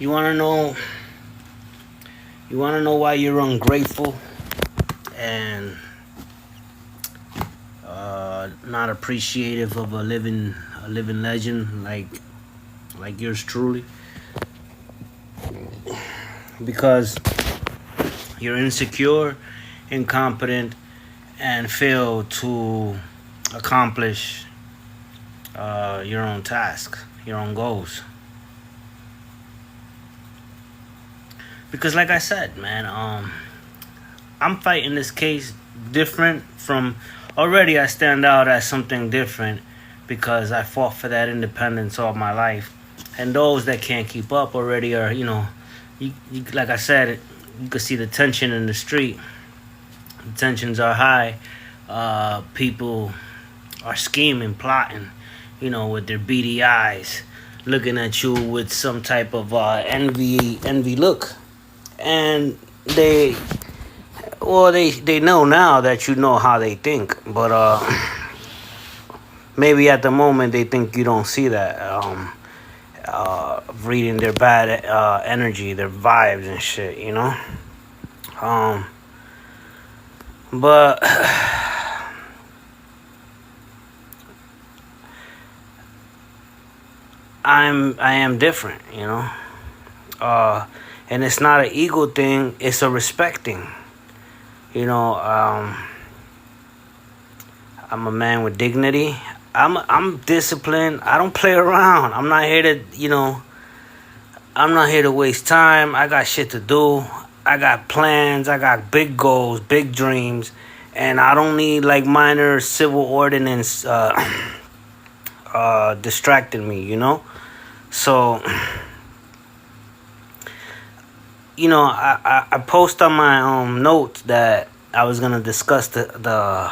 You wanna know? You wanna know why you're ungrateful and not appreciative of a living legend like yours truly? Because you're insecure, incompetent, and fail to accomplish your own tasks, your own goals. Because, like I said, man, I'm fighting this case different from. Already, I stand out as something different because I fought for that independence all my life, and those that can't keep up already are, like I said, you can see the tension in the street. The tensions are high. People are scheming, plotting, with their beady eyes, looking at you with some type of envy look, and they know now that you know how they think, but maybe at the moment they think you don't see that. Reading their bad energy, their vibes and shit, But I am different, and it's not an ego thing; it's a respect thing. I'm a man with dignity. I'm disciplined. I don't play around. I'm not here to waste time. I got shit to do. I got plans. I got big goals, big dreams, and I don't need like minor civil ordinance distracting me. So, I post on my notes that I was gonna discuss the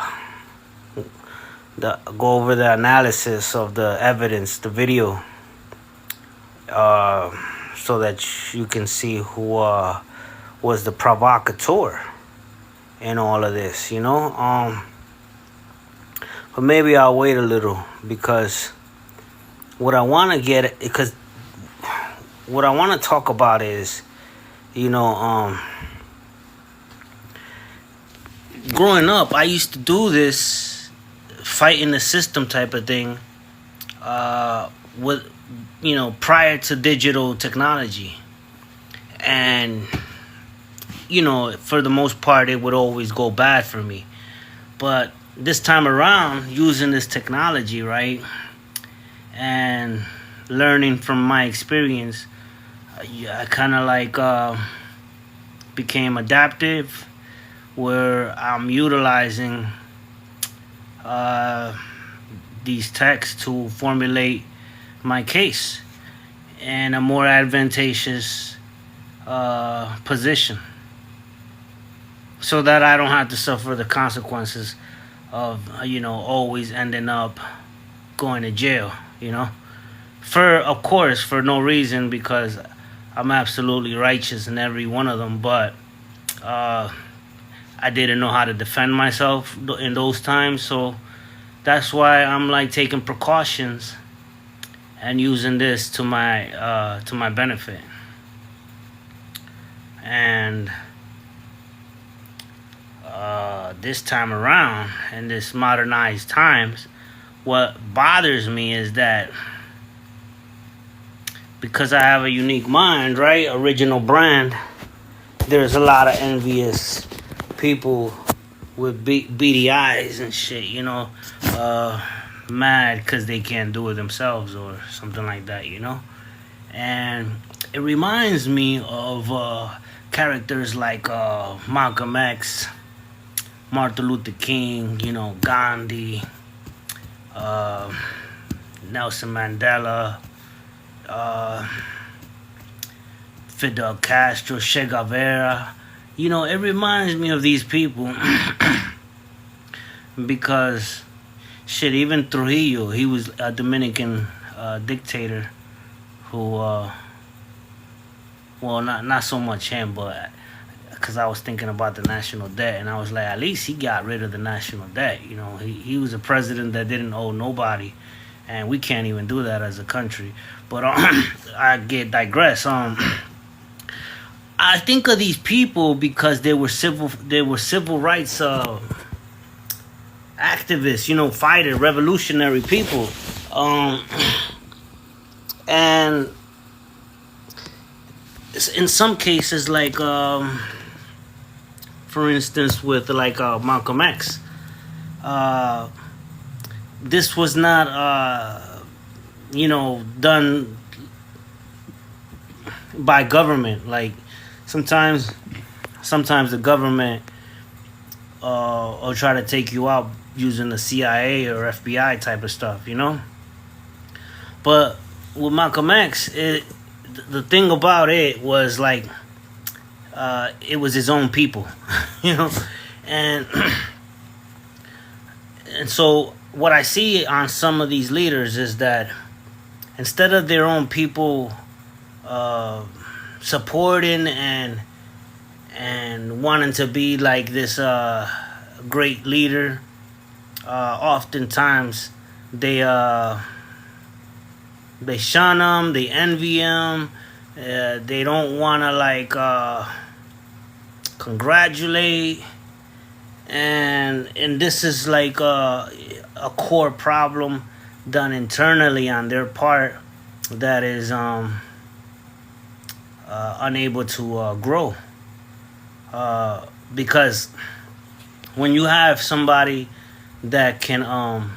go over the analysis of the evidence, the video, so that you can see who was the provocateur in all of this, But maybe I'll wait a little because what I want to talk about is, growing up, I used to do this fighting the system type of thing, with prior to digital technology, and for the most part it would always go bad for me. But this time around, using this technology, right, and learning from my experience, I kind of became adaptive, where I'm utilizing these texts to formulate my case in a more advantageous position, so that I don't have to suffer the consequences of always ending up going to jail, of course for no reason, because I'm absolutely righteous in every one of them, but I didn't know how to defend myself in those times, so that's why I'm taking precautions and using this to my benefit. And this time around, in this modernized times, what bothers me is that because I have a unique mind, right, original brand, there's a lot of envious people with beady eyes and shit, mad because they can't do it themselves or something like that, And it reminds me of characters like Malcolm X, Martin Luther King, Gandhi, Nelson Mandela, Fidel Castro, Che Guevara. It reminds me of these people because, shit, even Trujillo, he was a Dominican dictator who, well, not so much him, but because I was thinking about the national debt, and I was like, at least he got rid of the national debt. He was a president that didn't owe nobody, and we can't even do that as a country. But I get digress. I think of these people because they were civil rights activists, fighter, revolutionary people, and in some cases, like for instance, with like Malcolm X, uh, this was not done by government. Like sometimes, sometimes the government will try to take you out using the CIA or FBI type of stuff. But with Malcolm X, the thing about it was like it was his own people, you know, and and so what I see on some of these leaders is that instead of their own people supporting and wanting to be like this great leader, oftentimes they shun them, they envy them, they don't want to like congratulate, and this is like a core problem done internally on their part that is unable to grow, because when you have somebody that can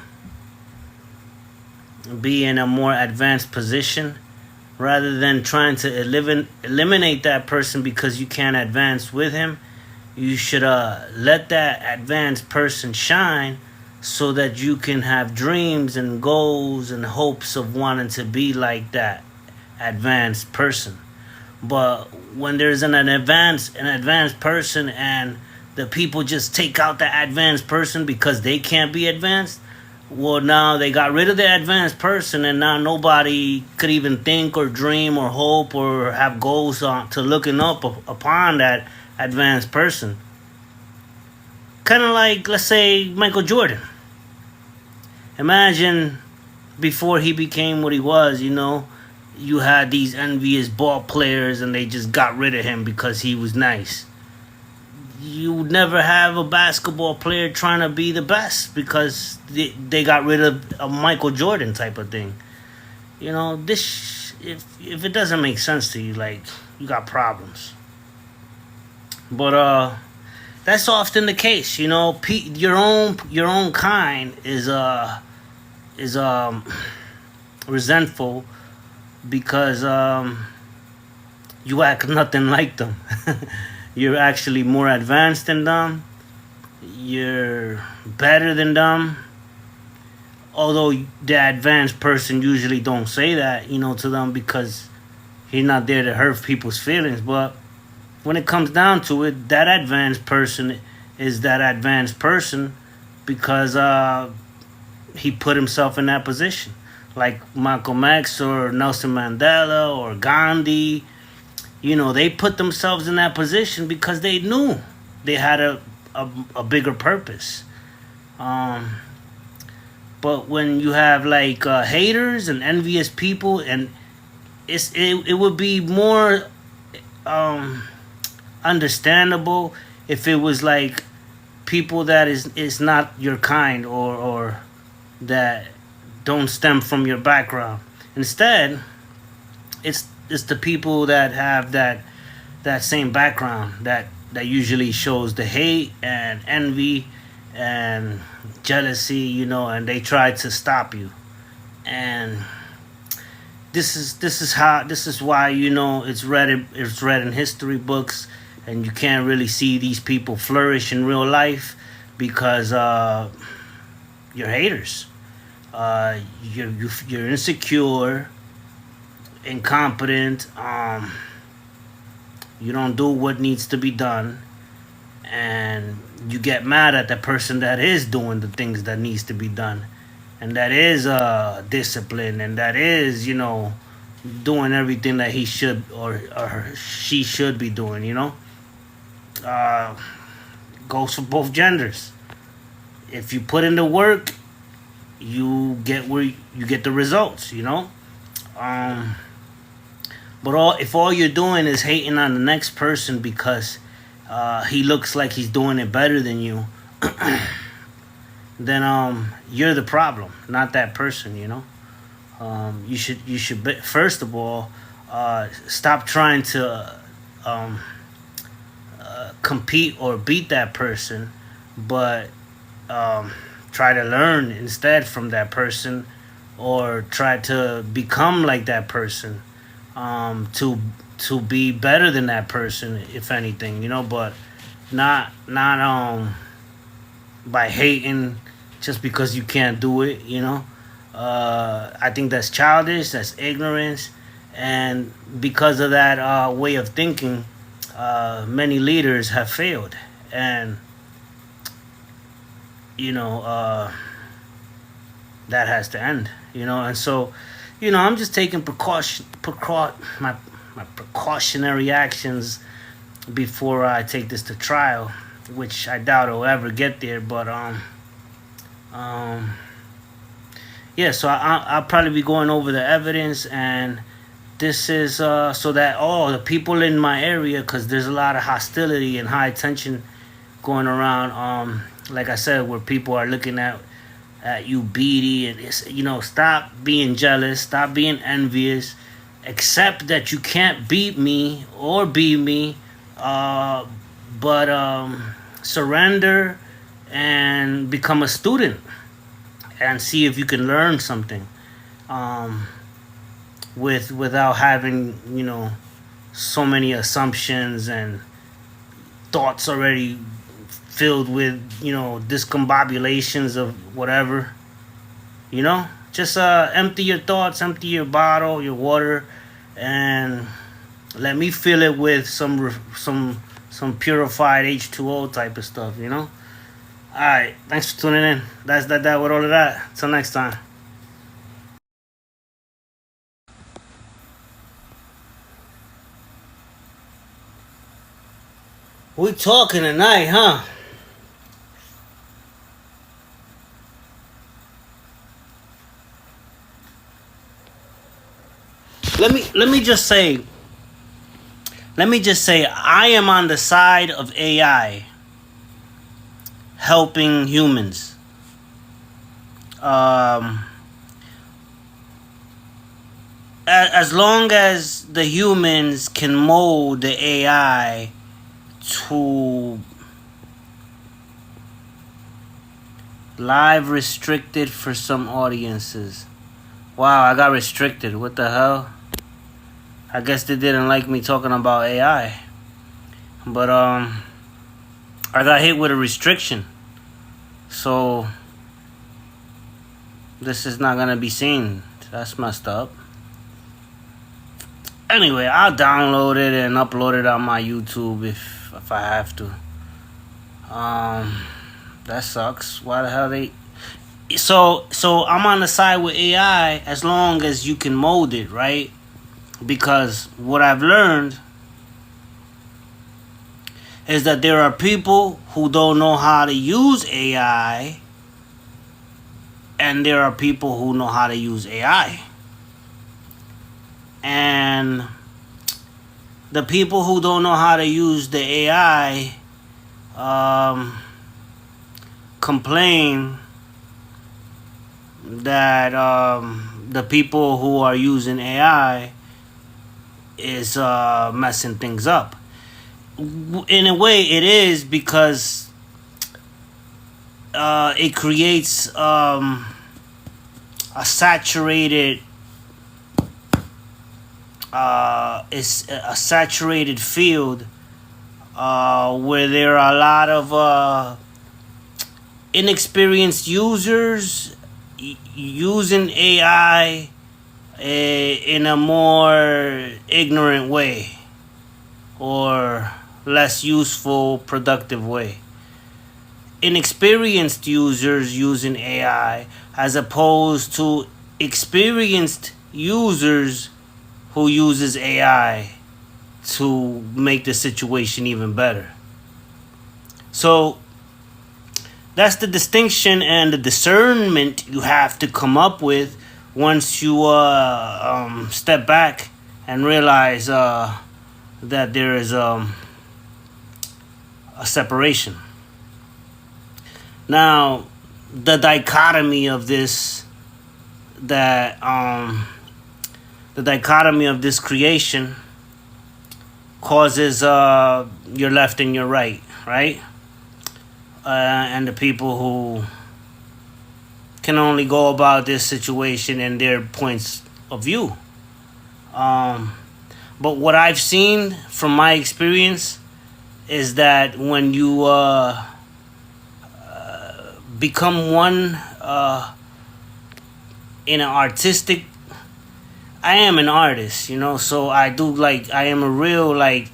be in a more advanced position, rather than trying to eliminate that person because you can't advance with him, you should let that advanced person shine so that you can have dreams and goals and hopes of wanting to be like that advanced person. But when there's an advanced person and the people just take out the advanced person because they can't be advanced, well, now they got rid of the advanced person, and now nobody could even think or dream or hope or have goals to looking up upon that advanced person. Kind of like, let's say, Michael Jordan. Imagine before he became what he was, you had these envious ball players and they just got rid of him because he was nice. You would never have a basketball player trying to be the best because they got rid of a Michael Jordan type of thing. This if it doesn't make sense to you, like, you got problems. But that's often the case. Your own kind is resentful because you act nothing like them. You're actually more advanced than them. You're better than them. Although the advanced person usually don't say that, to them because he's not there to hurt people's feelings. But when it comes down to it, that advanced person is that advanced person because he put himself in that position. Like Malcolm X or Nelson Mandela or Gandhi. They put themselves in that position because they knew they had a bigger purpose. But when you have like haters and envious people, and it would be more understandable if it was like people that is not your kind or that don't stem from your background. Instead, it's the people that have that same background that usually shows the hate and envy and jealousy, and they try to stop you. And this is why it's read in history books, and you can't really see these people flourish in real life because you're haters. You're insecure, incompetent. You don't do what needs to be done, and you get mad at the person that is doing the things that needs to be done, and that is discipline, and that is doing everything that he should or she should be doing. Goes for both genders. If you put in the work, you get where you get the results. Um, but if all you're doing is hating on the next person because he looks like he's doing it better than you, then you're the problem, not that person. You should first of all stop trying to compete or beat that person, but try to learn instead from that person, or try to become like that person, to be better than that person, if anything, but not by hating just because you can't do it. I think that's childish, that's ignorance, and because of that way of thinking, many leaders have failed, and that has to end. And so, I'm just taking my precautionary actions before I take this to trial, which I doubt it'll ever get there. But yeah. So I'll probably be going over the evidence, and this is so that the people in my area, because there's a lot of hostility and high tension going around. Like I said, where people are looking at you beady, and stop being jealous, stop being envious, accept that you can't beat me or be me, but surrender and become a student and see if you can learn something, without having so many assumptions and thoughts already filled with discombobulations of whatever. Just empty your thoughts, empty your bottle, your water, and let me fill it with some purified H2O type of stuff. All right, thanks for tuning in. That's that with all of that. Till next time. We talking tonight, huh? Let me just say I am on the side of AI helping humans. As long as the humans can mold the AI to live restricted for some audiences. Wow, I got restricted. What the hell? I guess they didn't like me talking about AI. But I got hit with a restriction. So this is not gonna be seen. That's messed up. Anyway, I'll download it and upload it on my YouTube if I have to. That sucks. Why the hell they? So I'm on the side with AI as long as you can mold it, right? Because what I've learned is that there are people who don't know how to use AI, and there are people who know how to use AI. And the people who don't know how to use the AI complain that the people who are using AI is messing things up. In a way, it is, because it creates a saturated field where there are a lot of inexperienced users using AI in a more ignorant way, or less useful, productive way. Inexperienced users using AI as opposed to experienced users who uses AI to make the situation even better. So That's the distinction and the discernment you have to come up with once you step back and realize that there is a separation. Now, the dichotomy of this, that the dichotomy of this creation causes your left and your right, right? And the people who can only go about this situation in their points of view. But what I've seen from my experience is that when you become one in an artistic, I am an artist, so I do, like, I am a real, like,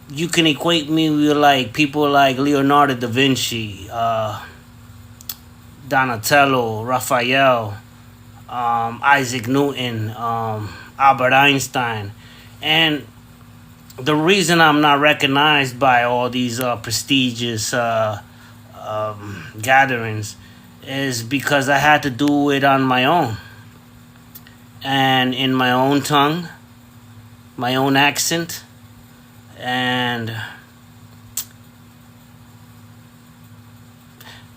you can equate me with, like, people like Leonardo da Vinci, Donatello, Raphael, Isaac Newton, Albert Einstein. And the reason I'm not recognized by all these prestigious gatherings is because I had to do it on my own. And in my own tongue, my own accent, and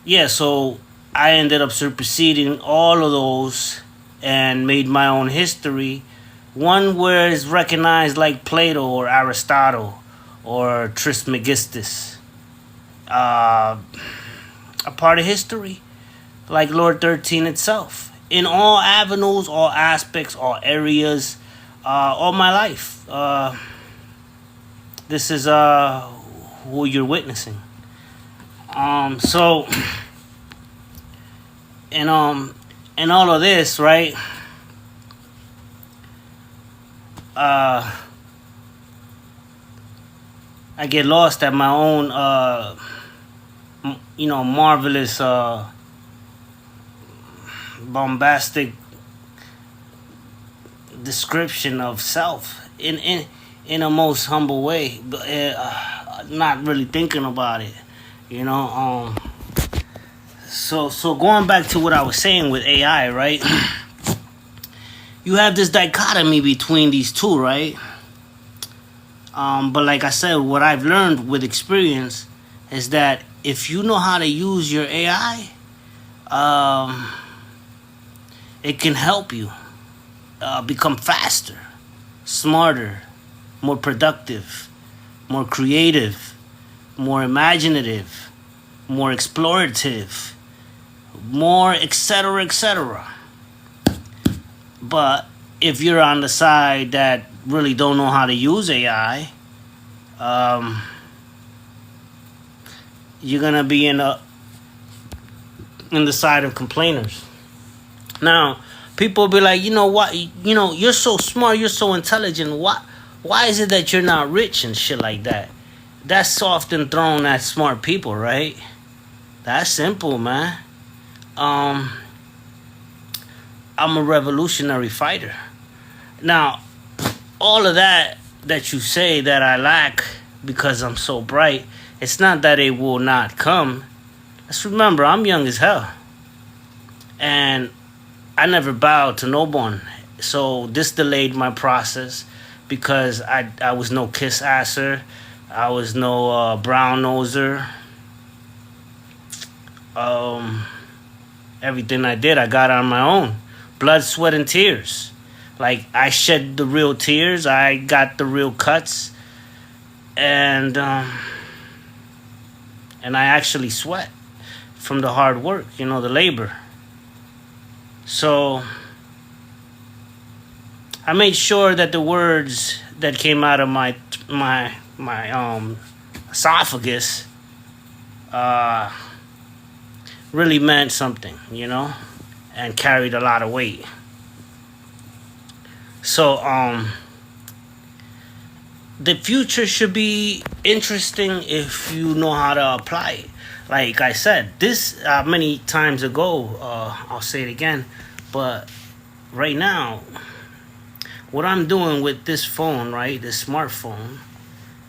yeah, so I ended up superseding all of those and made my own history, one where it's recognized like Plato or Aristotle or Trismegistus, a part of history, like Lord 13 itself, in all avenues, all aspects, all areas, all my life. This is who you're witnessing. So, and all of this, right? I get lost at my own, marvelous, bombastic description of self in a most humble way, but not really thinking about it, So going back to what I was saying with AI, right? You have this dichotomy between these two, right? But like I said, what I've learned with experience is that if you know how to use your AI, it can help you become faster, smarter, more productive, more creative, more imaginative, more explorative, more etc., etc. But if you're on the side that really don't know how to use AI, you're gonna be in the side of complainers. Now, people be like, what? You're so smart, you're so intelligent. Why is it that you're not rich and shit like that? That's often thrown at smart people, right? That's simple, man. I'm a revolutionary fighter. Now, all of that you say that I lack because I'm so bright, it's not that it will not come. Let's remember, I'm young as hell. And I never bowed to no one. So this delayed my process because I was no kiss asser. I was no brown noser. Everything I did, I got on my own. Blood, sweat, and tears. Like, I shed the real tears. I got the real cuts. And I actually sweat from the hard work, the labor. So I made sure that the words that came out of my esophagus really meant something, and carried a lot of weight. So the future should be interesting if you know how to apply it. Like I said, this many times ago, I'll say it again, but right now, what I'm doing with this phone, right, this smartphone,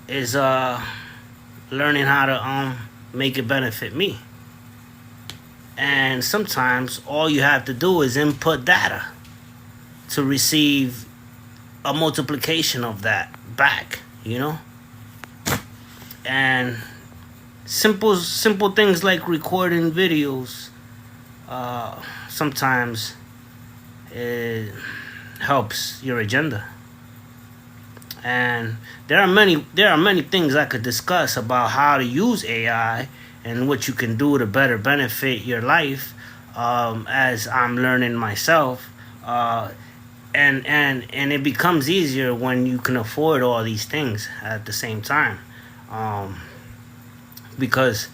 is learning how to make it benefit me. And sometimes all you have to do is input data to receive a multiplication of that back, you know? And simple things like recording videos sometimes it helps your agenda. And there are many things I could discuss about how to use AI and what you can do to better benefit your life, as I'm learning myself. And it becomes easier when you can afford all these things at the same time. Because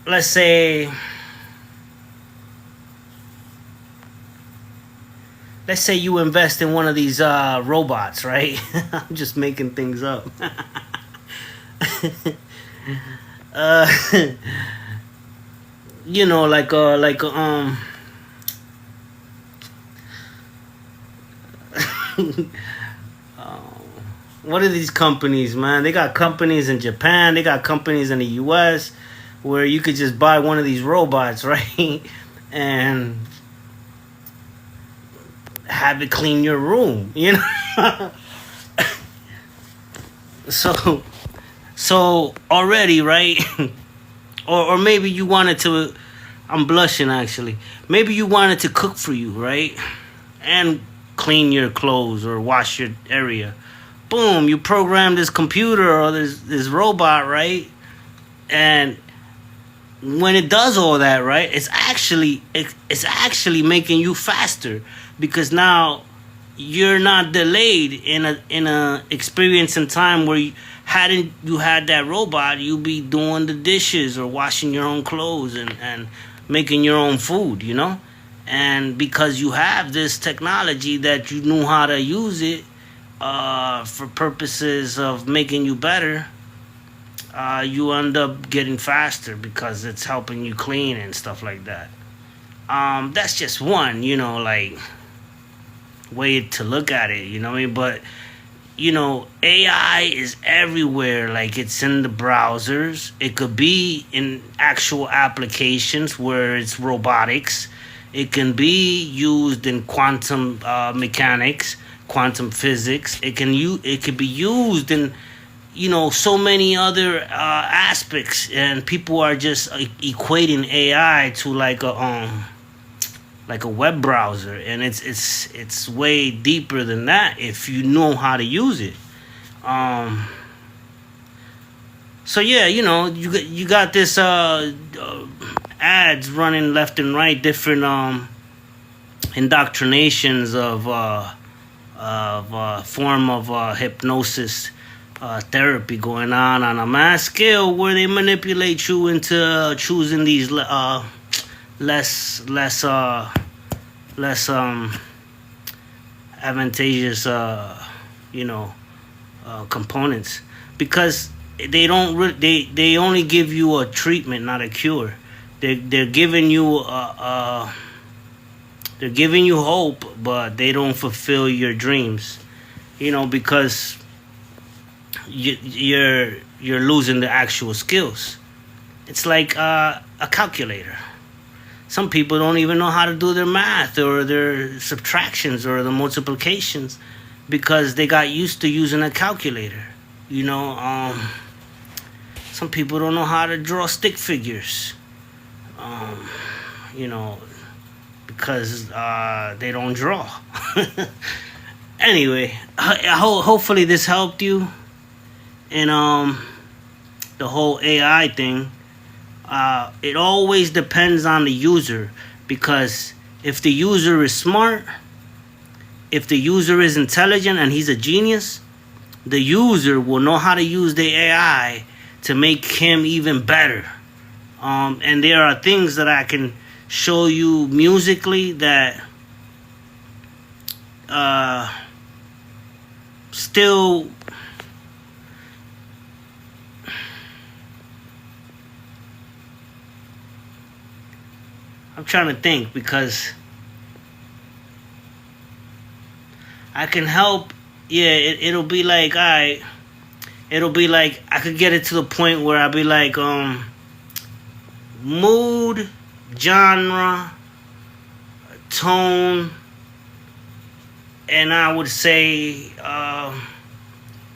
let's say you invest in one of these robots, right? I'm just making things up. uh, you know, what are these companies, man? They got companies in Japan, they got companies in the US where you could just buy one of these robots, right? And have it clean your room, you know? so already, right? or maybe you wanted to, I'm blushing actually. Maybe you wanted to cook for you, right? And clean your clothes or wash your area. Boom, you program this computer or this robot, right? And when it does all that, right, it's actually making you faster, because now you're not delayed in a experience in time where hadn't you had that robot, you'd be doing the dishes or washing your own clothes and making your own food, you know? And because you have this technology that you knew how to use it for purposes of making you better, you end up getting faster because it's helping you clean and stuff like that. That's just one, you know, like, way to look at it, you know what I mean? But, you know, AI is everywhere. Like, it's in the browsers. It could be in actual applications where it's robotics. It can be used in quantum mechanics, quantum physics. It could be used in, you know, so many other aspects, and people are just equating AI to like a web browser, and it's way deeper than that if you know how to use it. So yeah, you know, you got this ads running left and right, different indoctrinations of form of hypnosis therapy going on a mass scale, where they manipulate you into choosing these less advantageous components, because they don't they only give you a treatment, not a cure. They're giving you they're giving you hope, but they don't fulfill your dreams, you know, because you're losing the actual skills. It's like a calculator. Some people don't even know how to do their math or their subtractions or the multiplications because they got used to using a calculator. You know, some people don't know how to draw stick figures. You know, because they don't draw. Anyway, hopefully this helped you. And the whole AI thing, it always depends on the user, because if the user is smart, if the user is intelligent and he's a genius, the user will know how to use the AI to make him even better. And there are things that I can show you musically that still I'm trying to think, because I can help. Yeah, it'll be like, alright, it'll be like I could get it to the point where I'll be like, mood genre, tone, and I would say,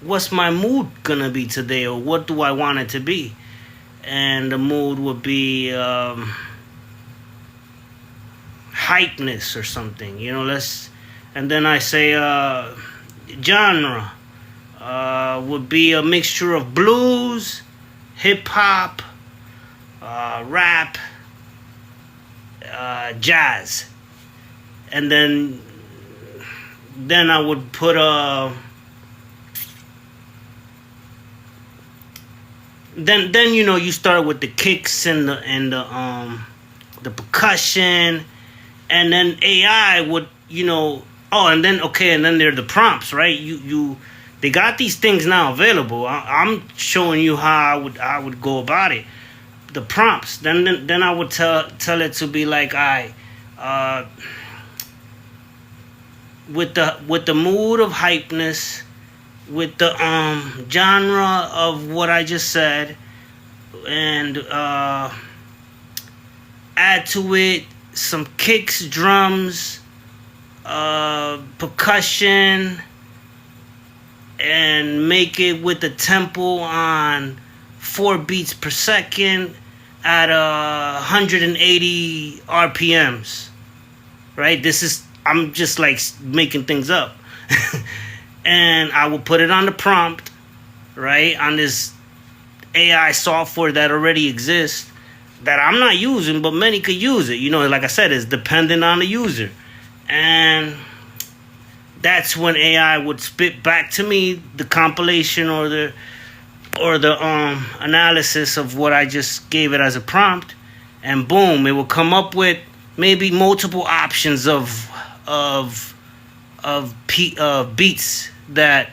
what's my mood gonna be today, or what do I want it to be? And the mood would be hypeness or something, and then I say genre would be a mixture of blues, hip hop, rap, jazz, and then I would put then you start with the kicks and the percussion, and then AI would and then there are the prompts, right? They got these things now available. I'm showing you how I would go about it. The prompts. Then I would tell it to be like, with the mood of hypeness, with the genre of what I just said, and add to it some kicks, drums, percussion, and make it with the tempo on 4 beats per second at 180 RPMs. Right? I'm just like making things up. And I will put it on the prompt, right? On this AI software that already exists, that I'm not using, but many could use it. Like I said, it's dependent on the user. And that's when AI would spit back to me the compilation or the analysis of what I just gave it as a prompt, and boom, it will come up with maybe multiple options of beats that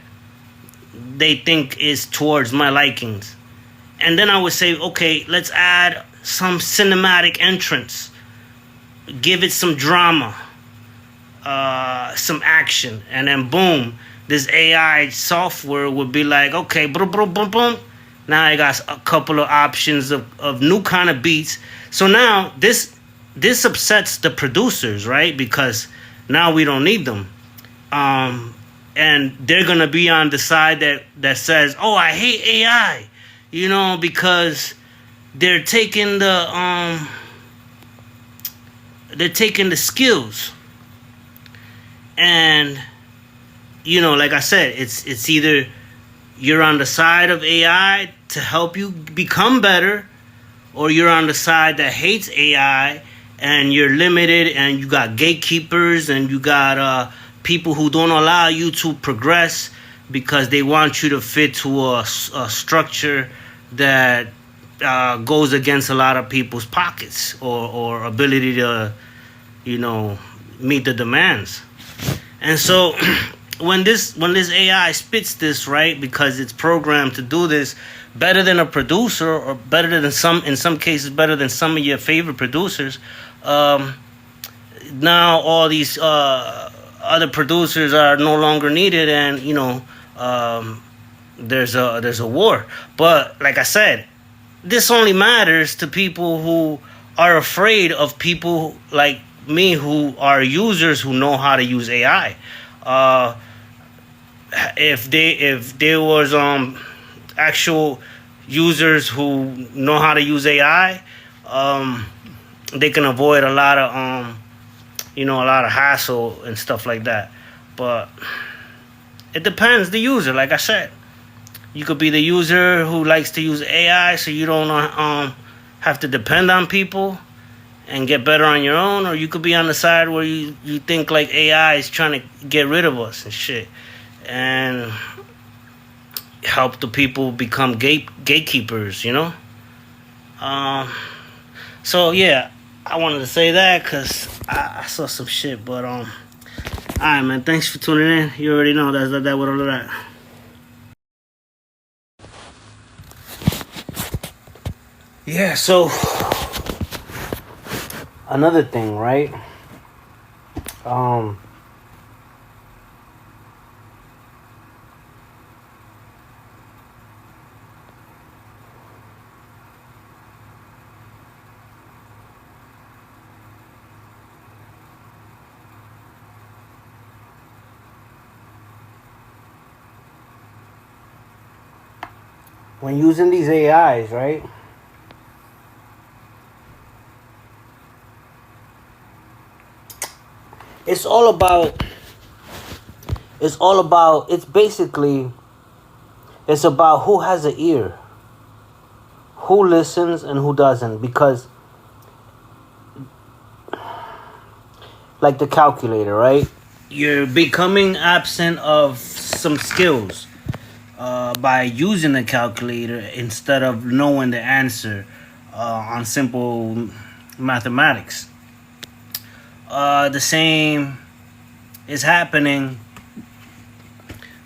they think is towards my likings. And then I would say, okay, let's add some cinematic entrance, give it some drama, some action, and then boom, this AI software would be like, okay, boom, boom, boom, boom. Now I got a couple of options of new kind of beats. So now this upsets the producers, right? Because now we don't need them. And they're going to be on the side that says, oh, I hate AI, because they're taking the skills. And, like I said, it's either you're on the side of AI to help you become better, or you're on the side that hates AI and you're limited, and you got gatekeepers, and you got people who don't allow you to progress because they want you to fit to a structure that goes against a lot of people's pockets or ability to, meet the demands. And so when this AI spits this, right, because it's programmed to do this better than a producer, or better than in some cases better than some of your favorite producers, now all these other producers are no longer needed, and there's a war. But like I said, this only matters to people who are afraid of people like me, who are users who know how to use AI. If there was actual users who know how to use AI, they can avoid a lot of a lot of hassle and stuff like that. But it depends the user. Like I said, you could be the user who likes to use AI, so you don't have to depend on people and get better on your own, or you could be on the side where you think like AI is trying to get rid of us and shit, and help the people become gatekeepers. So yeah, I wanted to say that because I saw some shit. But all right, man. Thanks for tuning in. You already know that's that with all of that. Yeah. So another thing, right? when using these AIs, right? It's all about. It's all about. It's basically. It's about who has an ear, who listens, and who doesn't. Because, like the calculator, right? You're becoming absent of some skills by using the calculator instead of knowing the answer on simple mathematics. The same is happening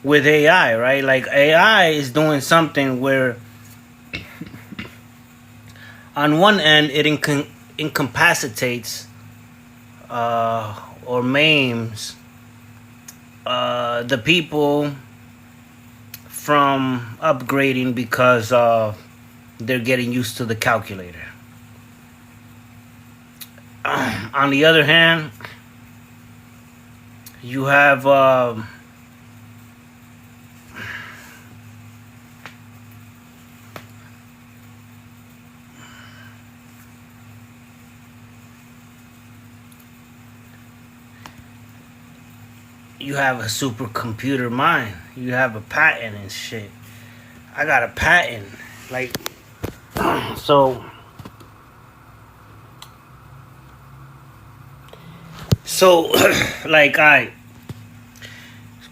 with AI, right? Like AI is doing something where, on one end, it incapacitates or maims the people from upgrading because they're getting used to the calculator. On the other hand, you have you have a supercomputer mind. You have a patent and shit. I got a patent. Like, so like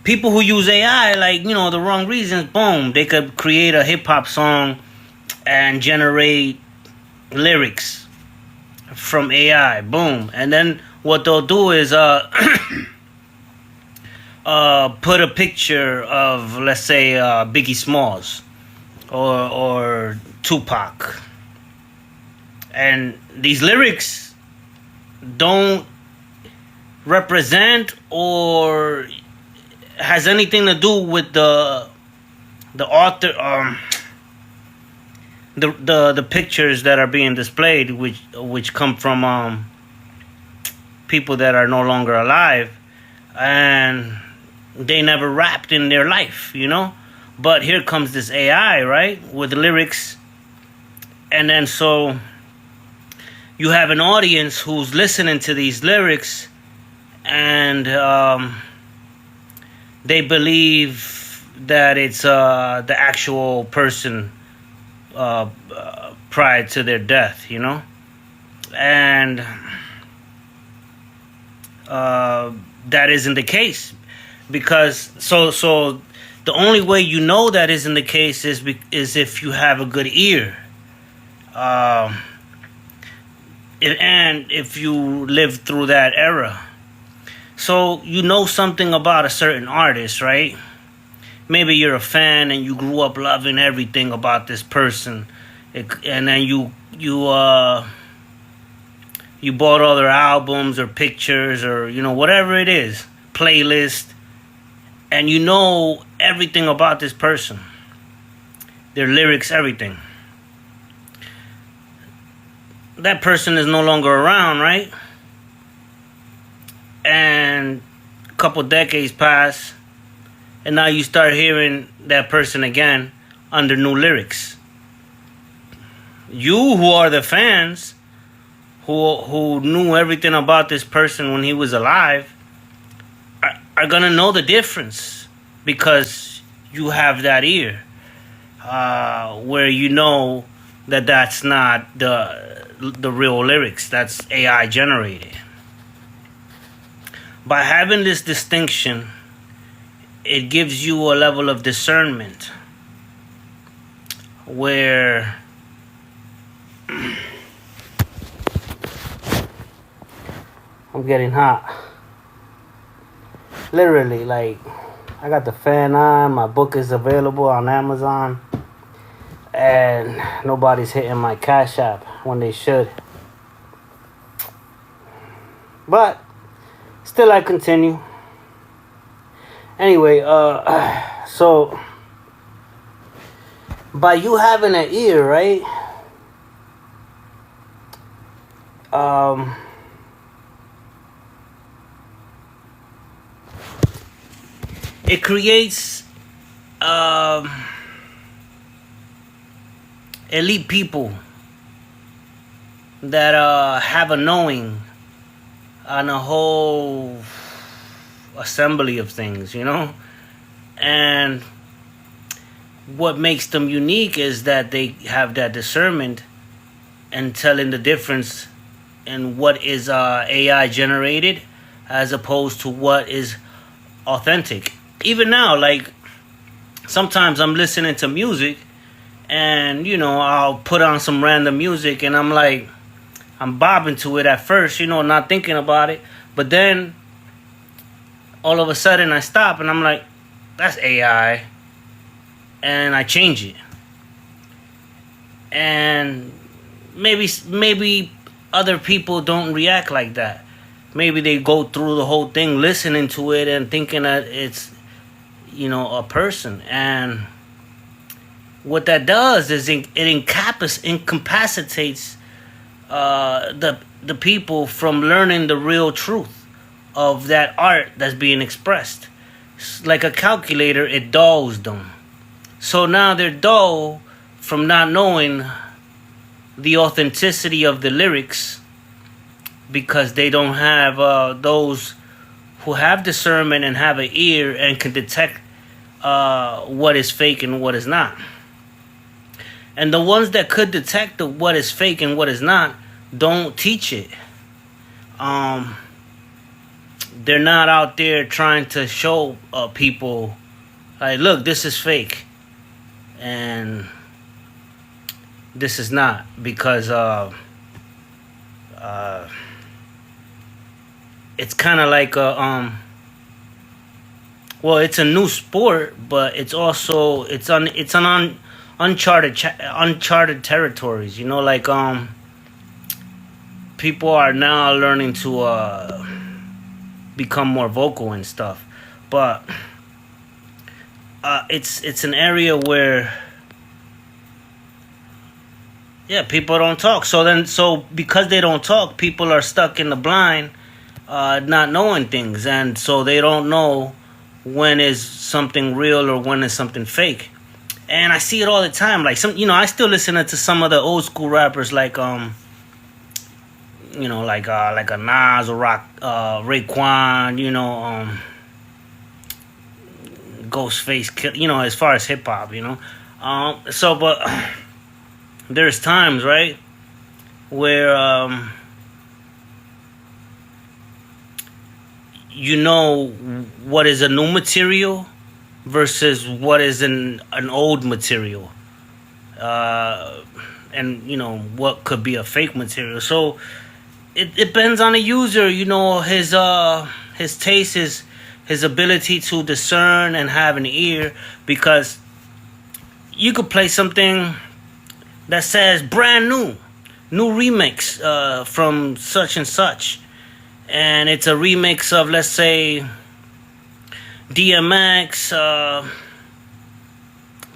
people who use AI, like, the wrong reasons, boom, they could create a hip hop song and generate lyrics from AI, boom. And then what they'll do is put a picture of, let's say, Biggie Smalls or Tupac, and these lyrics don't represent or has anything to do with the author, the pictures that are being displayed, which come from people that are no longer alive, and they never rapped in their life, But here comes this AI, right, with lyrics, and then so you have an audience who's listening to these lyrics, and they believe that it's the actual person prior to their death, and that isn't the case, because so the only way you know that isn't the case is if you have a good ear, and if you lived through that era. So you know something about a certain artist, right? Maybe you're a fan and you grew up loving everything about this person, and then you bought all their albums or pictures or whatever it is, playlist, and you know everything about this person, their lyrics, everything. That person is no longer around, right? And a couple decades pass, and now you start hearing that person again under new lyrics. You, who are the fans, who knew everything about this person when he was alive, are gonna know the difference, because you have that ear, where you know that that's not the real lyrics. That's AI generated. By having this distinction, it gives you a level of discernment where I'm getting hot. Literally, like, I got the fan on, my book is available on Amazon, and nobody's hitting my Cash App when they should. But still, I continue. Anyway, so by you having an ear, right? It creates elite people that have a knowing on a whole assembly of things, and what makes them unique is that they have that discernment and telling the difference in what is AI generated as opposed to what is authentic. Even now, like sometimes I'm listening to music and I'll put on some random music and I'm bobbing to it at first, not thinking about it, but then all of a sudden I stop and I'm like, that's AI, and I change it. And maybe other people don't react like that. Maybe they go through the whole thing listening to it and thinking that it's a person. And what that does is it incapacitates the people from learning the real truth of that art that's being expressed. Like a calculator, it dulls them. So now they're dull from not knowing the authenticity of the lyrics because they don't have those who have discernment and have an ear and can detect what is fake and what is not. And the ones that could detect what is fake and what is not don't teach it. They're not out there trying to show people, like, look, this is fake and this is not, because it's kind of like it's a new sport, but it's also it's on uncharted territories. Like people are now learning to become more vocal and stuff, but it's an area where people don't talk. So because they don't talk, people are stuck in the blind, not knowing things, and so they don't know when is something real or when is something fake. And I see it all the time. Like I still listen to some of the old school rappers, like like a Nas or Raekwon, Ghostface, as far as hip hop, but there's times, right, where what is a new material versus what is an old material, and what could be a fake material. So it depends on the user, his taste, his ability to discern and have an ear, because you could play something that says brand new remix from such and such, and it's a remix of, let's say, DMX,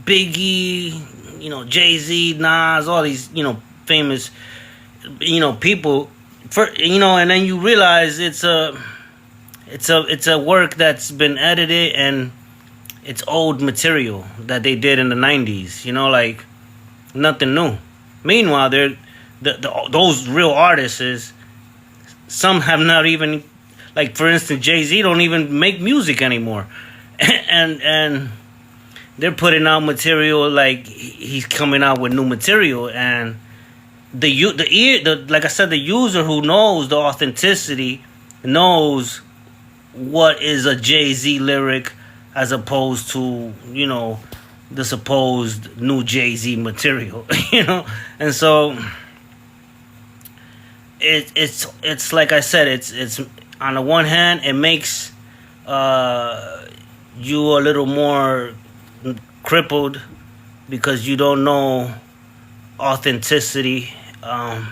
Biggie, Jay-Z, Nas, all these famous people, and then you realize it's a work that's been edited and it's old material that they did in the 90s, like nothing new. Meanwhile, those real artists some have not even, like, for instance, Jay-Z don't even make music anymore, and they're putting out material like he's coming out with new material. And like I said, the user who knows the authenticity knows what is a Jay-Z lyric as opposed to the supposed new Jay-Z material, and so it's like I said, it's on the one hand, it makes you a little more crippled because you don't know authenticity, and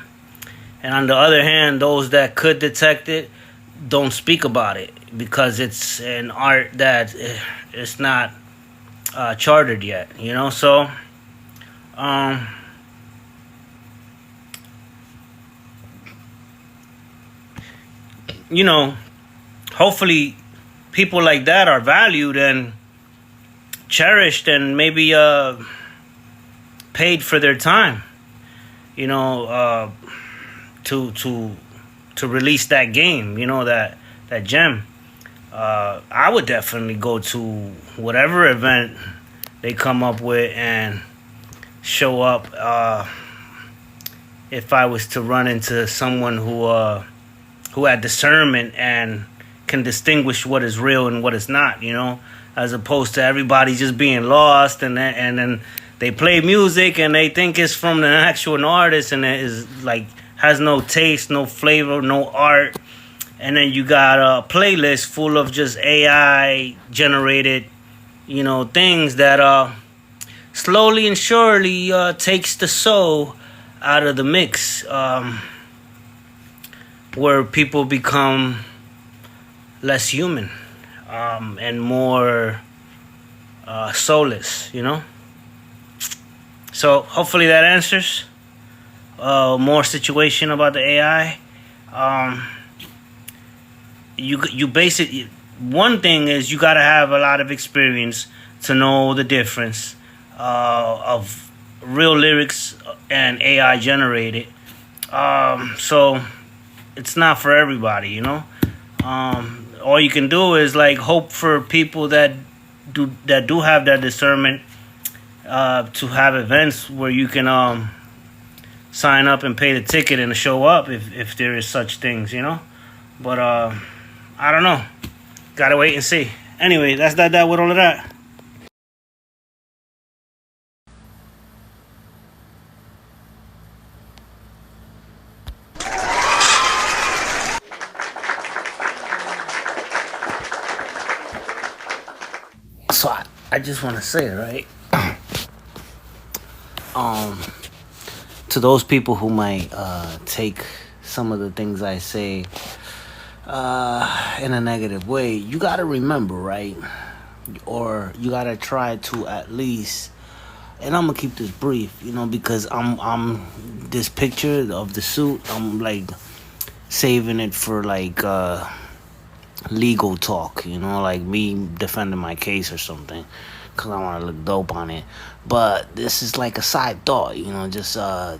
on the other hand, those that could detect it don't speak about it because it's an art that it's not chartered yet, so hopefully people like that are valued and cherished, and maybe paid for their time, you know, to release that game, that gem. I would definitely go to whatever event they come up with and show up. If I was to run into someone who had discernment and can distinguish what is real and what is not, as opposed to everybody just being lost, and then they play music and they think it's from an actual artist, and it is like has no taste, no flavor, no art. And then you got a playlist full of just AI generated, things that slowly and surely takes the soul out of the mix, where people become less human, and more soulless, So hopefully that answers more situation about the AI. You basically, one thing is you got to have a lot of experience to know the difference of real lyrics and AI generated. So it's not for everybody, all you can do is like hope for people that do have that discernment, to have events where you can sign up and pay the ticket and show up if there is such things, But I don't know. Gotta wait and see. Anyway, that's that with all of that. So I just want to say, right? To those people who might take some of the things I say in a negative way, you gotta remember, right? Or you gotta try to at least, and I'm gonna keep this brief, because I'm this picture of the suit, I'm like saving it for like legal talk, like me defending my case or something, because I want to look dope on it. But this is like a side thought, just to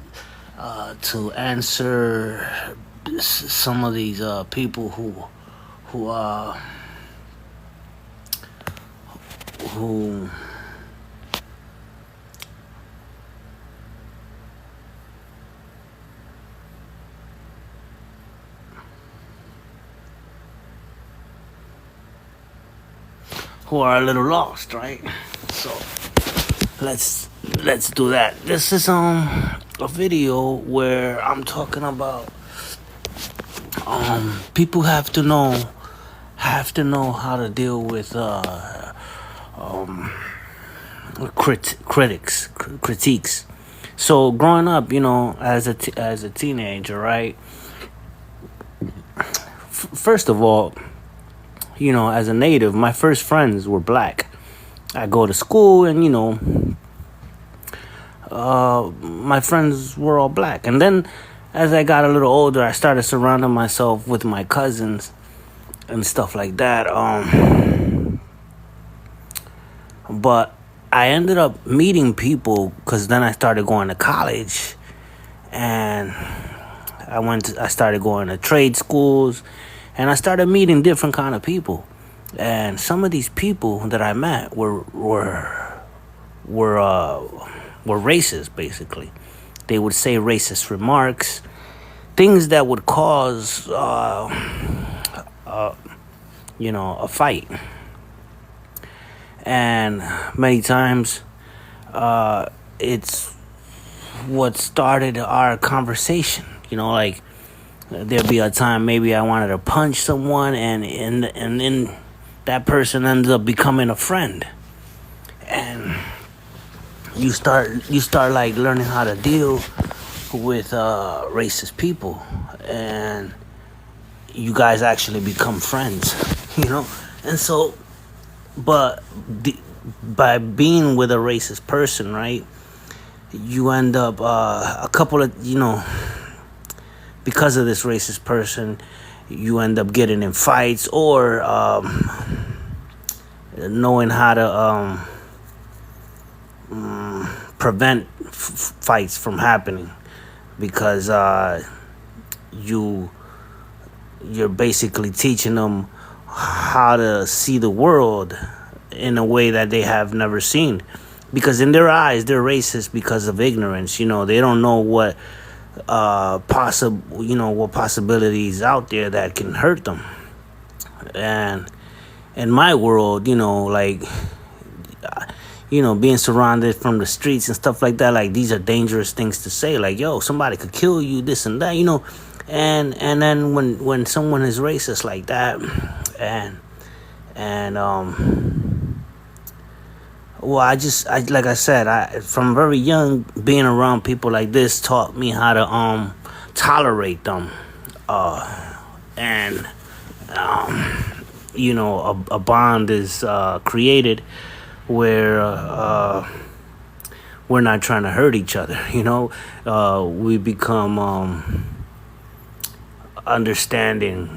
answer some of these people who are a little lost, right? So let's do that. This is a video where I'm talking about people have to know how to deal with critiques. So growing up, as a teenager, right? First of all, as a native, my first friends were black. I go to school and, my friends were all black. And then as I got a little older, I started surrounding myself with my cousins and stuff like that. But I ended up meeting people because then I started going to college, and I started going to trade schools, and I started meeting different kind of people. And some of these people that I met were racist, basically. They would say racist remarks, things that would cause, a fight. And many times, it's what started our conversation. Like there'd be a time maybe I wanted to punch someone, and then that person ends up becoming a friend, and you start like learning how to deal with racist people, and you guys actually become friends, and so, but by being with a racist person, right, you end up a couple of, because of this racist person, you end up getting in fights, or knowing how to prevent fights from happening, because you you're basically teaching them how to see the world in a way that they have never seen, because in their eyes they're racist because of ignorance. They don't know what possibilities out there that can hurt them. And in my world, like, being surrounded from the streets and stuff like that, like, these are dangerous things to say, like, yo, somebody could kill you, this and that, and then when someone is racist like that, and well, I like I said, from very young, being around people like this taught me how to tolerate them, and a bond is created where we're not trying to hurt each other. We become understanding.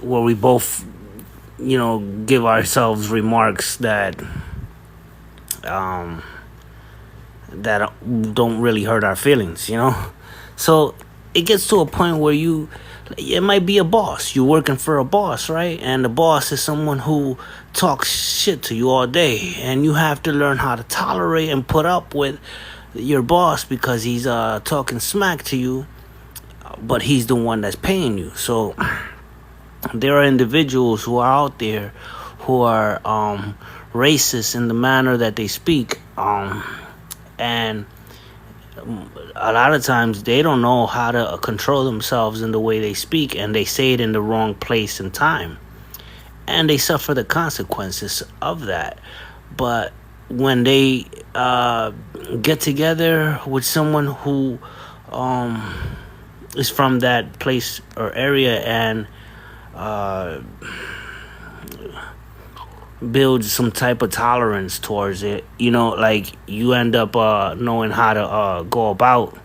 Where we both give ourselves remarks that don't really hurt our feelings. So it gets to a point where it might be a boss. You're working for a boss, right? And the boss is someone who talks shit to you all day, and you have to learn how to tolerate and put up with your boss because he's talking smack to you, but he's the one that's paying you. So there are individuals who are out there who are racist in the manner that they speak, and a lot of times they don't know how to control themselves in the way they speak, and they say it in the wrong place and time, and they suffer the consequences of that. But when they get together with someone who is from that place or area and build some type of tolerance towards it, like, you end up knowing how to go about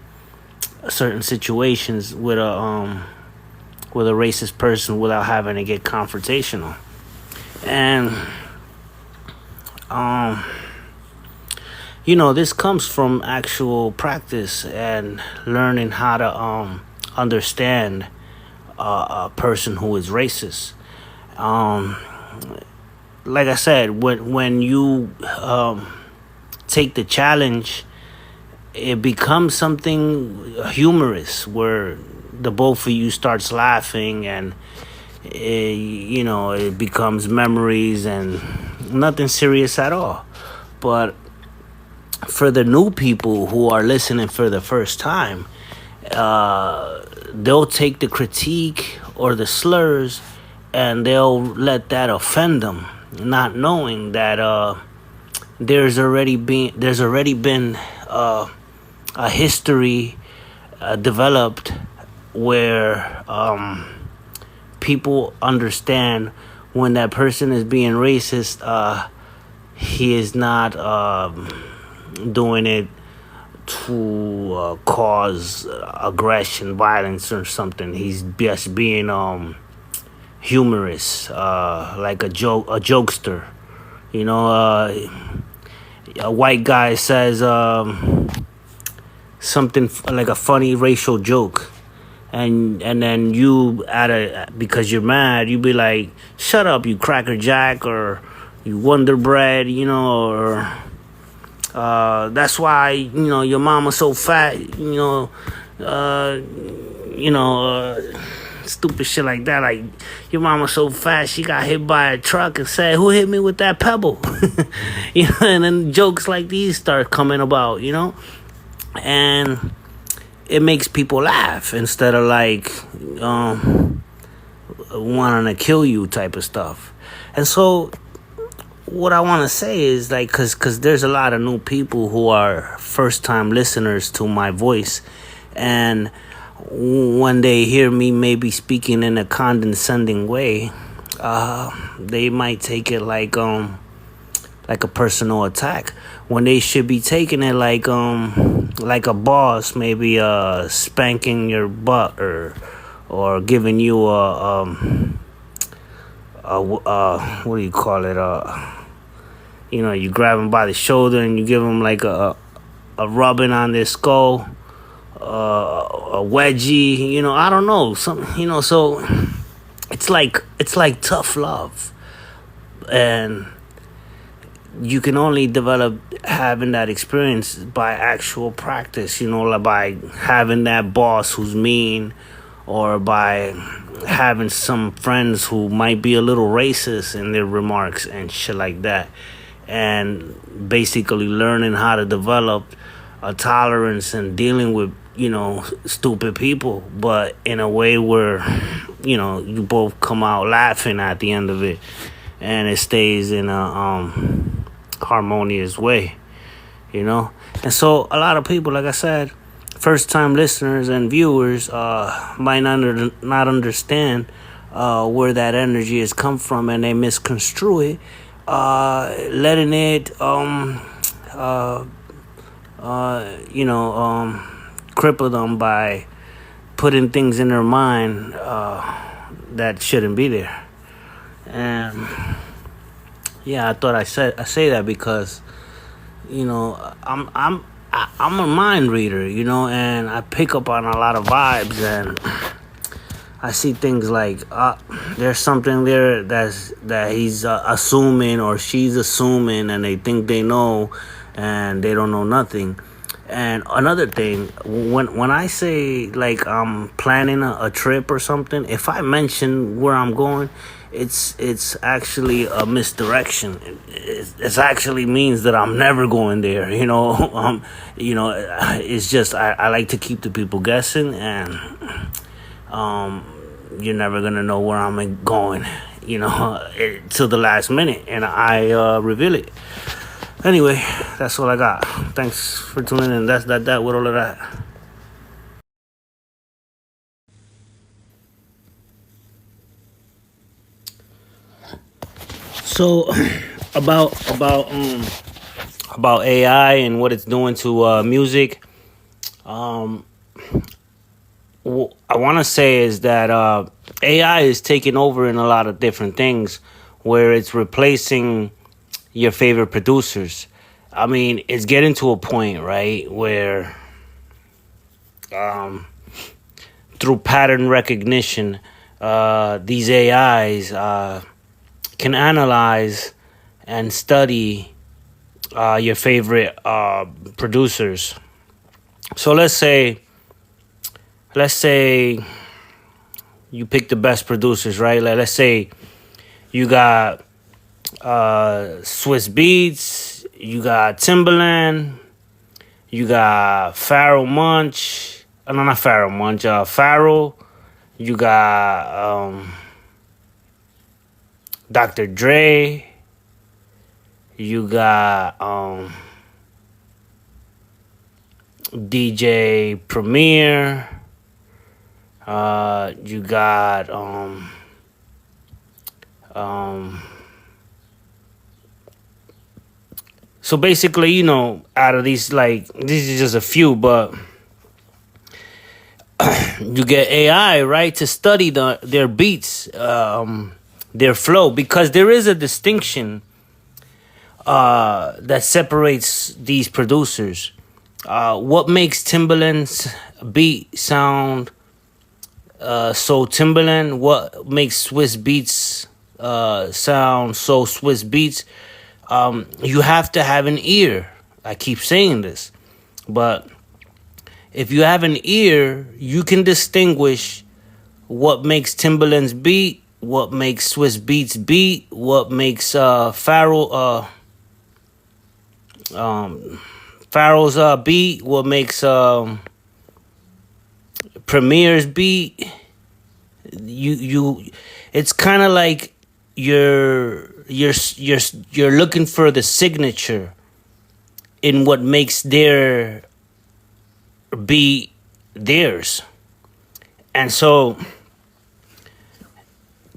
certain situations with a racist person without having to get confrontational. And this comes from actual practice and learning how to understand a person who is racist. Like I said, when you take the challenge, it becomes something humorous where the both of you starts laughing, and it becomes memories and nothing serious at all. But for the new people who are listening for the first time, they'll take the critique or the slurs and they'll let that offend them, not knowing that there's already been a history developed where people understand when that person is being racist, he is not doing it to cause aggression, violence, or something. He's just being humorous, like a jokester. A white guy says something like a funny racial joke, and then you because you're mad, you be like, "Shut up, you Cracker Jack," or "You Wonder Bread," or that's why your mama's so fat, stupid shit like that. Like, your mama's so fat she got hit by a truck and said, "Who hit me with that pebble?" And then jokes like these start coming about, and it makes people laugh instead of like wanting to kill you type of stuff. And so what I want to say is, like, because there's a lot of new people who are first-time listeners to my voice, and when they hear me maybe speaking in a condescending way, they might take it like a personal attack, when they should be taking it like a boss, maybe spanking your butt or giving you a what do you call it, You grab them by the shoulder and you give them like a rubbing on their skull, a wedgie. I don't know, something. So it's like tough love, and you can only develop having that experience by actual practice. Like by having that boss who's mean, or by having some friends who might be a little racist in their remarks and shit like that, and basically learning how to develop a tolerance and dealing with stupid people, but in a way where you both come out laughing at the end of it, and it stays in a harmonious way. And so a lot of people, like I said, first time listeners and viewers might not understand where that energy has come from, and they misconstrue it, letting it cripple them by putting things in their mind that shouldn't be there. And yeah, I thought I say that because I'm a mind reader, and I pick up on a lot of vibes, and I see things like there's something there that he's assuming or she's assuming, and they think they know, and they don't know nothing. And another thing, when I say like I'm planning a trip or something, if I mention where I'm going, it's actually a misdirection. It actually means that I'm never going there. It's just I like to keep the people guessing, and you're never gonna know where I'm going. Till the last minute, and I reveal it. Anyway, that's all I got. Thanks for tuning in. That's that with all of that. So about AI and what it's doing to music. I want to say is that AI is taking over in a lot of different things, where it's replacing your favorite producers. I mean, it's getting to a point, right, where through pattern recognition, these AIs can analyze and study your favorite producers. So let's say you pick the best producers, right? Like, let's say you got Swiss Beats, you got Timbaland, you got Pharoah Monch. No, not Pharoah Monch. Pharoah. You got Dr. Dre. You got DJ Premier. You got so basically, out of these, like, this is just a few, but you get AI, right, to study their beats, their flow, because there is a distinction that separates these producers. What makes Timbaland's beat sound so Timbaland? What makes Swiss Beats sound so Swiss Beats? You have to have an ear. I keep saying this, but if you have an ear, you can distinguish what makes Timbaland's beat, what makes Swiss Beats beat, what makes Pharoah's beat, what makes Premier's beat. It's kind of like you're looking for the signature in what makes their beat theirs. And so,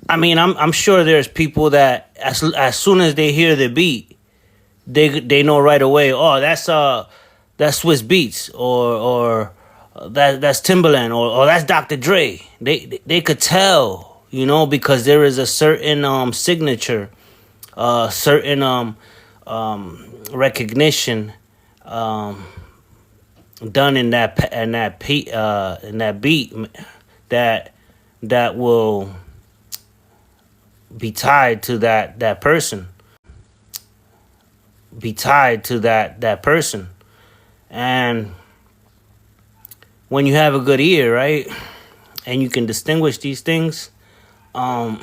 I mean, I'm sure there's people that as soon as they hear the beat, they know right away. Oh, that's Swiss Beats, or that's Timbaland, or that's Dr. Dre. They could tell, because there is a certain signature, certain recognition done in that beat that will be tied to that person, and when you have a good ear, right, and you can distinguish these things, um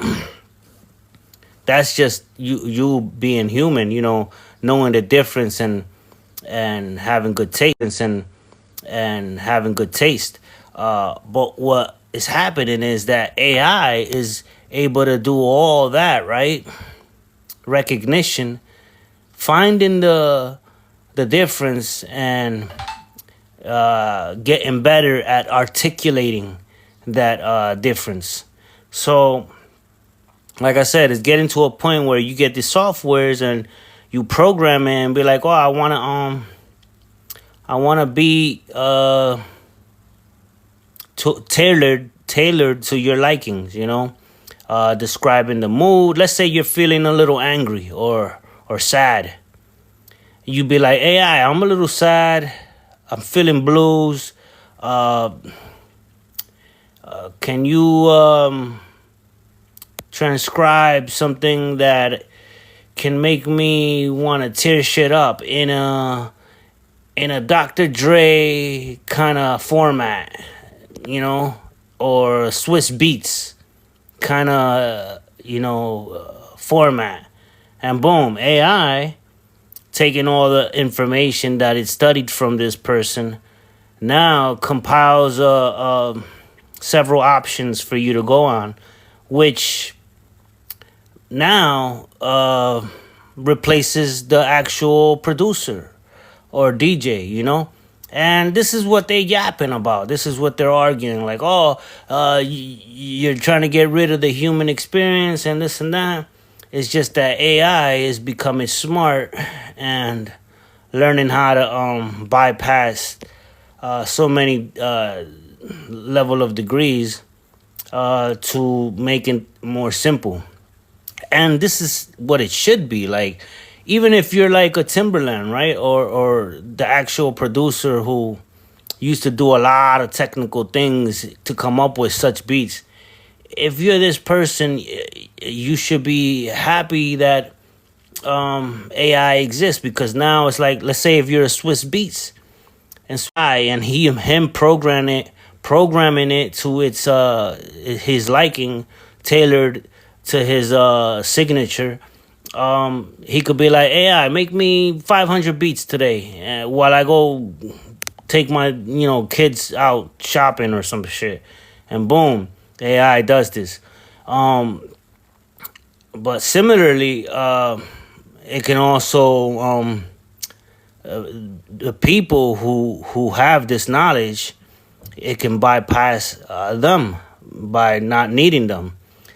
that's just you being human, knowing the difference and having good taste and having good taste. But what is happening is that AI is able to do all that, right? Recognition, finding the difference, and getting better at articulating that difference. So, like I said, it's getting to a point where you get these softwares and you program it and be like, oh, I wanna be tailored to your likings, describing the mood. Let's say you're feeling a little angry or sad. You be like, AI, I'm a little sad. I'm feeling blues. Can you transcribe something that can make me want to tear shit up in a Dr. Dre kind of format, or Swiss Beats kind of, format. And boom, AI taking all the information that it studied from this person now compiles several options for you to go on, which now replaces the actual producer or DJ, And this is what they yapping about. This is what they're arguing. Like, oh, you're trying to get rid of the human experience and this and that. It's just that AI is becoming smart and learning how to bypass so many level of degrees to make it more simple. And this is what it should be. Like, even if you're like a Timberland, right? Or the actual producer who used to do a lot of technical things to come up with such beats. If you're this person, you should be happy that AI exists, because now it's like, let's say if you're a Swiss Beats and him programming it to its his liking, tailored to his signature. He could be like, AI, make me 500 beats today while I go take my kids out shopping or some shit, and boom, AI does this. But similarly, it can also the people who have this knowledge, it can bypass them by not needing them.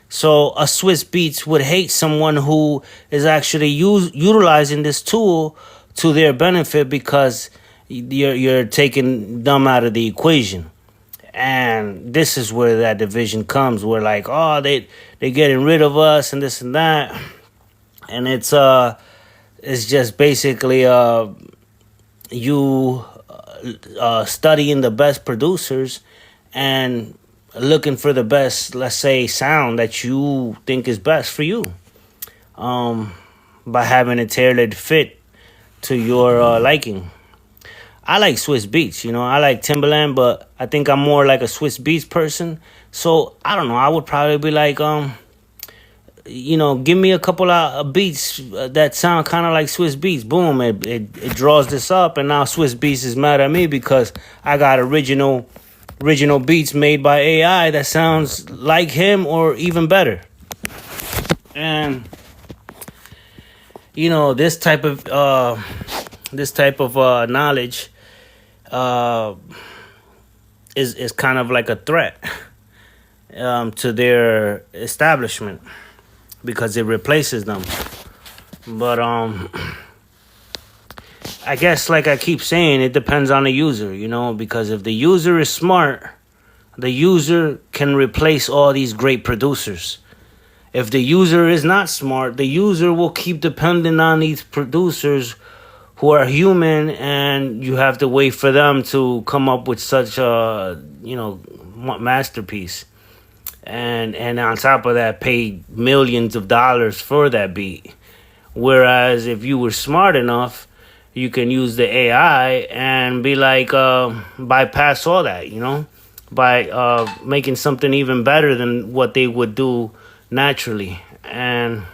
So a Swiss Beats would hate someone who is actually utilizing this tool to their benefit, because you're taking them out of the equation. And this is where that division comes. We're like, oh, they're getting rid of us and this and that. And it's just basically you studying the best producers and looking for the best, let's say, sound that you think is best for you, by having it tailored fit to your liking. I like Swiss Beats, I like Timberland, but I think I'm more like a Swiss Beats person. So I don't know, I would probably be like, give me a couple of beats that sound kind of like Swiss Beats. Boom, it draws this up, and now Swiss Beats is mad at me because I got original beats made by AI that sounds like him or even better. And this type of knowledge is kind of like a threat to their establishment, because it replaces them. But I guess, like I keep saying, it depends on the user, because if the user is smart, the user can replace all these great producers. If the user is not smart, the user will keep depending on these producers who are human, and you have to wait for them to come up with such a masterpiece, and on top of that, pay millions of dollars for that beat. Whereas if you were smart enough, you can use the AI and be like, bypass all that, by making something even better than what they would do naturally. And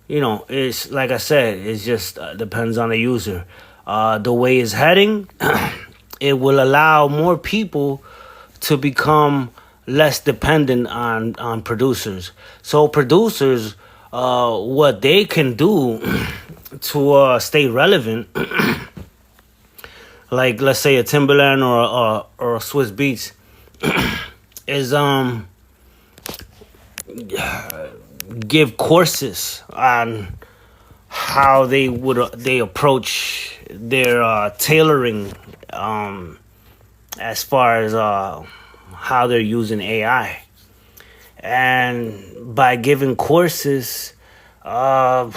it's like I said, it just depends on the user. The way it's heading, it will allow more people to become less dependent on producers. So producers, what they can do to stay relevant, like let's say a Timberland or a Swiss Beats, is give courses on how they approach their tailoring, as far as how they're using AI. And by giving courses, you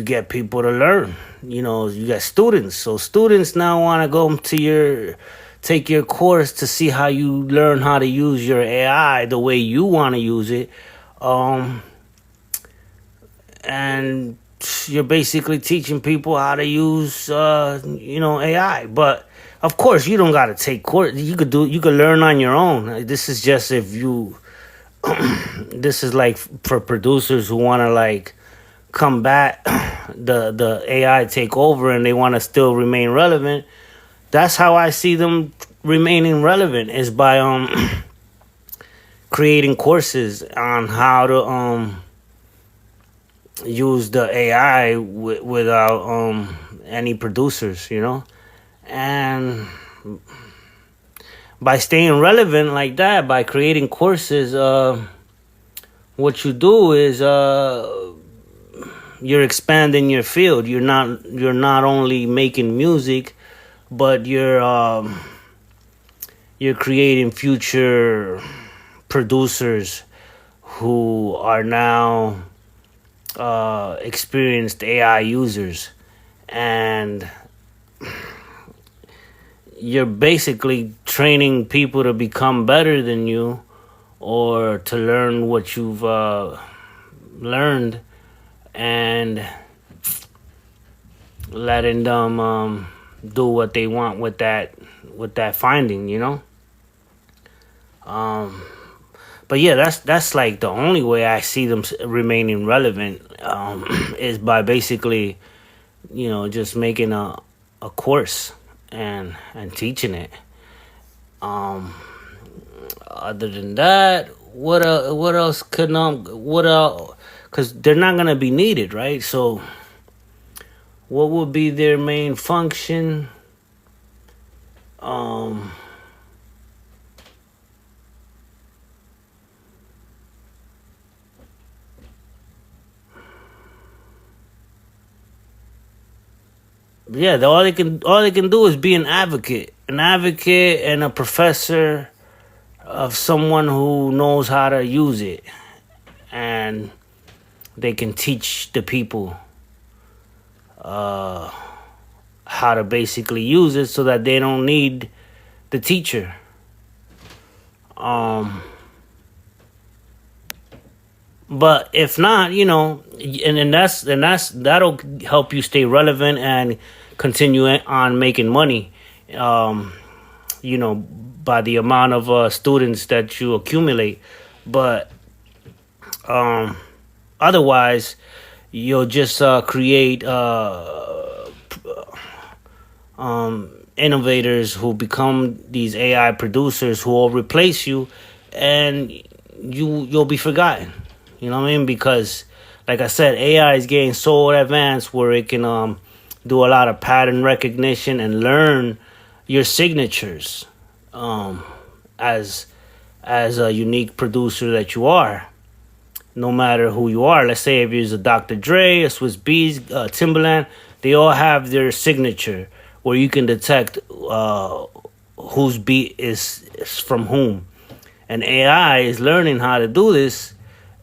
get people to learn. You get students. So students now want to go to take your course to see how you learn how to use your AI the way you want to use it. And you're basically teaching people how to use, AI. But of course, you don't got to take course. You could learn on your own. This is just if you, this is like for producers who want to like combat the AI take over and they want to still remain relevant. That's how I see them remaining relevant, is by creating courses on how to use the AI without any producers, and by staying relevant like that, by creating courses, what you do is you're expanding your field. You're not only making music, but you're creating future producers who are now experienced AI users, and you're basically training people to become better than you, or to learn what you've learned, and letting them do what they want with that finding, But yeah, that's like the only way I see them remaining relevant, is by basically, just making a course and teaching it. Other than that, what else could because they're not gonna be needed, right? So what would be their main function? Yeah, all they can do is be an advocate and a professor of someone who knows how to use it, and they can teach the people how to basically use it so that they don't need the teacher. But if not, and that'll help you stay relevant and continue on making money. By the amount of students that you accumulate. But otherwise, you'll just create innovators who become these AI producers who will replace you, and you'll be forgotten. You know what I mean? Because, like I said, AI is getting so advanced where it can do a lot of pattern recognition and learn your signatures as a unique producer that you are, no matter who you are. Let's say if you're a Dr. Dre, a Swiss Beats, Timberland, they all have their signature where you can detect whose beat is from whom. and AI is learning how to do this.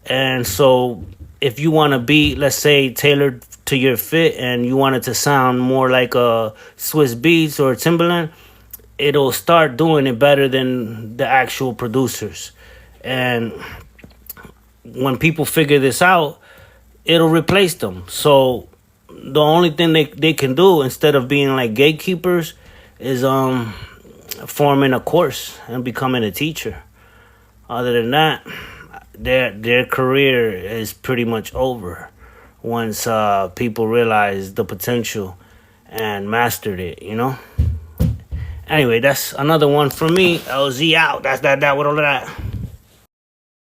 And so if you want to be, let's say, tailored to your fit, and you want it to sound more like a Swiss Beats or Timberland, it'll start doing it better than the actual producers. And when people figure this out, it'll replace them. So the only thing they can do, instead of being like gatekeepers, is forming a course and becoming a teacher. Other than that, their career is pretty much over once people realize the potential and mastered it, you know? Anyway, that's another one for me. LZ out. That's that with all of that.